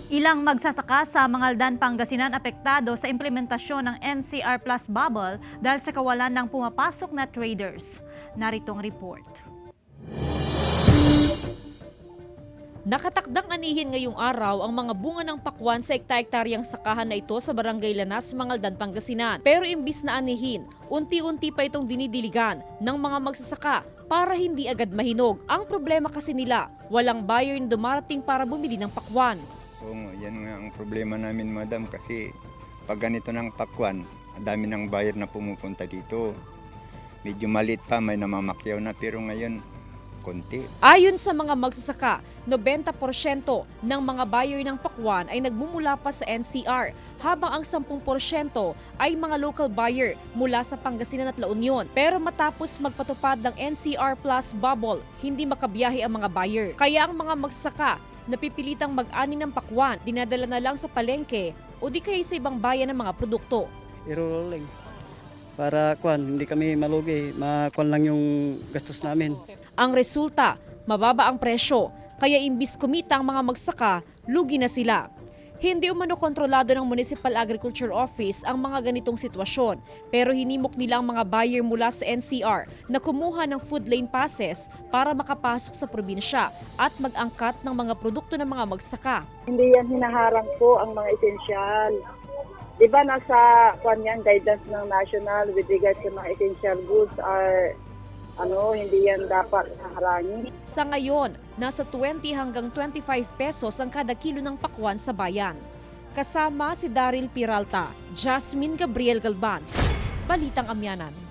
Ilang magsasaka sa Mangaldan, Pangasinan apektado sa implementasyon ng NCR Plus Bubble dahil sa kawalan ng pumapasok na traders. Naritong report. Nakatakdang anihin ngayong araw ang mga bunga ng pakwan sa ekta-ektaryang sakahan na ito sa Barangay Lanas, Mangaldan, Pangasinan. Pero imbis na anihin, unti-unti pa itong dinidiligan ng mga magsasaka para hindi agad mahinog. Ang problema kasi nila, walang buyer na dumarating para bumili ng pakwan. Oo, yan nga ang problema namin, madam, kasi pag ganito ng pakwan, dami ng buyer na pumupunta dito. Medyo maliit pa, may namamakyaw na, pero ngayon, konti. Ayon sa mga magsasaka, 90% ng mga buyer ng pakwan ay nagmumula pa sa NCR, habang ang 10% ay mga local buyer mula sa Pangasinan at La Union. Pero matapos magpatupad ng NCR Plus Bubble, hindi makabiyahe ang mga buyer. Kaya ang mga magsasaka napipilitang mag-ani ng pakwan, dinadala na lang sa palengke o di kaya sa ibang bayan ng mga produkto. I-rolling para hindi kami malugi, makuan lang yung gastos namin. Ang resulta, mababa ang presyo, kaya imbis kumita ang mga magsaka, lugi na sila. Hindi umano kontrolado ng Municipal Agriculture Office ang mga ganitong sitwasyon, pero hinimok nila ang mga buyer mula sa NCR na kumuha ng food lane passes para makapasok sa probinsya at mag-angkat ng mga produkto ng mga magsaka. Hindi yan hinaharang po ang mga esensyal. Diba nasa guidance ng national with regards to mga essential goods are hindi yan dapat haharangin. Sa ngayon, nasa 20 hanggang 25 pesos ang kada kilo ng pakwan sa bayan. Kasama si Daryl Peralta, Jasmine Gabriel Galban, Balitang Amyanan.